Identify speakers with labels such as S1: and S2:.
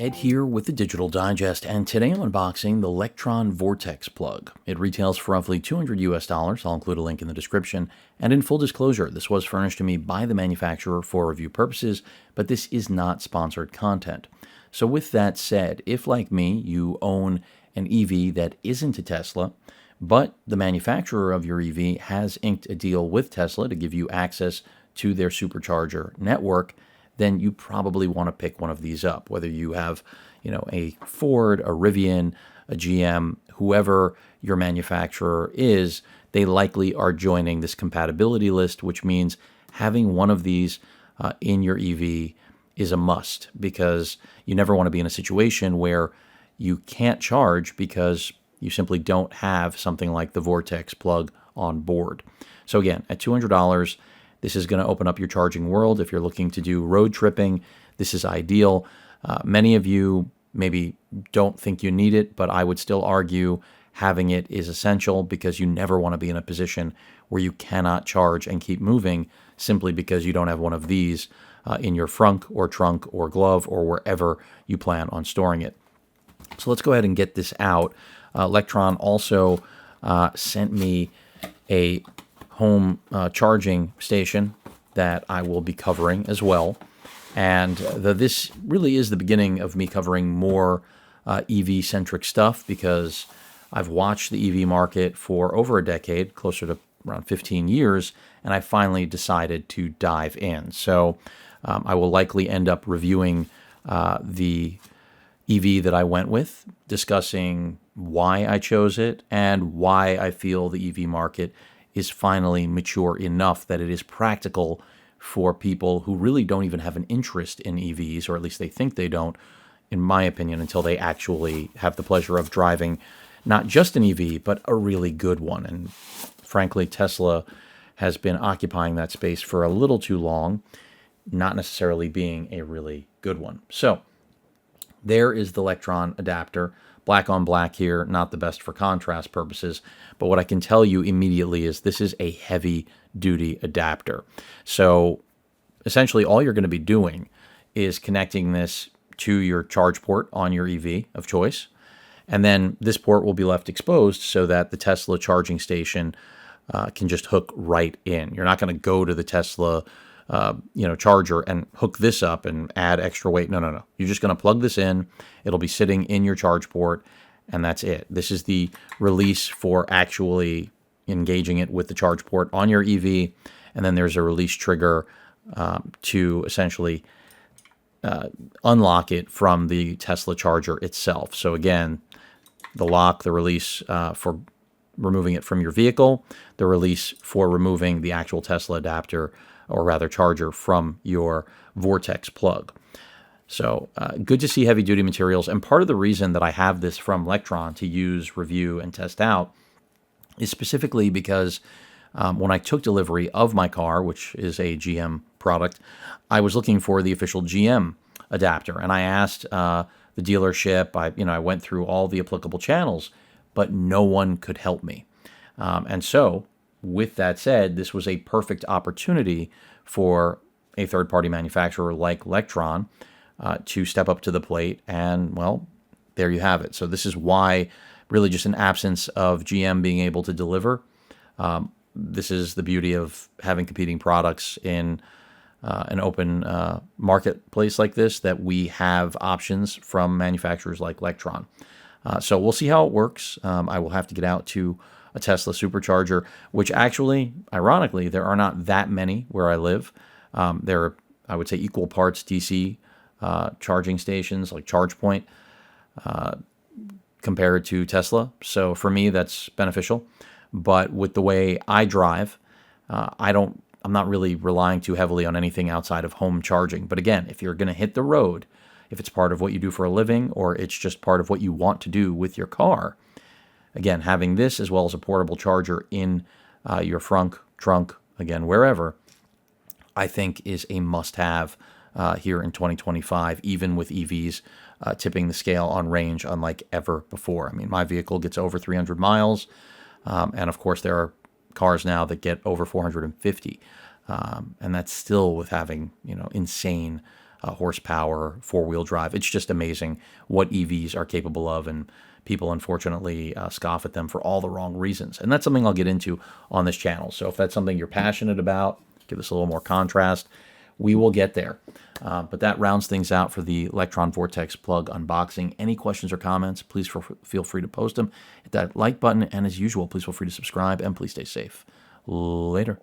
S1: Ed here with the Digital Digest, and today I'm unboxing the Lectron Vortex plug. It retails for roughly $200 US. I'll include a link in the description. And in full disclosure, this was furnished to me by the manufacturer for review purposes, but this is not sponsored content. So with that said, if like me, you own an EV that isn't a Tesla, but the manufacturer of your EV has inked a deal with Tesla to give you access to their supercharger network, then you probably want to pick one of these up. Whether you have, a Ford, a Rivian, a GM, whoever your manufacturer is, they likely are joining this compatibility list, which means having one of these in your EV is a must, because you never want to be in a situation where you can't charge because you simply don't have something like the Vortex plug on board. So again, at $200, this is going to open up your charging world. If you're looking to do road tripping, this is ideal. Many of you maybe don't think you need it, but I would still argue having it is essential, because you never want to be in a position where you cannot charge and keep moving simply because you don't have one of these in your frunk or trunk or glove or wherever you plan on storing it. So let's go ahead and get this out. Lectron also sent me a home charging station that I will be covering as well. And this really is the beginning of me covering more EV-centric stuff, because I've watched the EV market for over a decade, closer to around 15 years, and I finally decided to dive in. So I will likely end up reviewing the EV that I went with, discussing why I chose it and why I feel the EV market is finally mature enough that it is practical for people who really don't even have an interest in EVs, or at least they think they don't, in my opinion, until they actually have the pleasure of driving not just an EV, but a really good one. And frankly, Tesla has been occupying that space for a little too long, not necessarily being a really good one. So there is the Lectron adapter. Black on black here, not the best for contrast purposes, but what I can tell you immediately is this is a heavy-duty adapter. So essentially all you're going to be doing is connecting this to your charge port on your EV of choice, and then this port will be left exposed so that the Tesla charging station can just hook right in. You're not going to go to the Tesla charger and hook this up and add extra weight. No. You're just going to plug this in. It'll be sitting in your charge port, and that's it. This is the release for actually engaging it with the charge port on your EV, and then there's a release trigger to essentially unlock it from the Tesla charger itself. So again, the lock, the release for removing it from your vehicle, the release for removing the actual Tesla adapter, or rather charger, from your Vortex plug. So good to see heavy-duty materials. And part of the reason that I have this from Lectron to use, review, and test out is specifically because when I took delivery of my car, which is a GM product, I was looking for the official GM adapter. And I asked the dealership, I went through all the applicable channels, but no one could help me. And so with that said, this was a perfect opportunity for a third-party manufacturer like Lectron to step up to the plate, and, well, there you have it. So this is why, really just an absence of GM being able to deliver. This is the beauty of having competing products in an open marketplace like this, that we have options from manufacturers like Lectron. So we'll see how it works. I will have to get out to a Tesla Supercharger, which actually, ironically, there are not that many where I live. There are, I would say, equal parts DC charging stations like ChargePoint compared to Tesla. So for me, that's beneficial. But with the way I drive, I'm not really relying too heavily on anything outside of home charging. But again, if you're going to hit the road, if it's part of what you do for a living, or it's just part of what you want to do with your car, again, having this as well as a portable charger in your frunk, trunk, again, wherever, I think is a must-have here in 2025, even with EVs tipping the scale on range unlike ever before. I mean, my vehicle gets over 300 miles, and of course there are cars now that get over 450, and that's still with having insane horsepower, four-wheel drive. It's just amazing what EVs are capable of, and people unfortunately scoff at them for all the wrong reasons. And that's something I'll get into on this channel. So if that's something you're passionate about, give this a little more contrast, we will get there. But that rounds things out for the Lectron Vortex plug unboxing. Any questions or comments, please feel free to post them. Hit that like button, and as usual, please feel free to subscribe, and please stay safe. Later.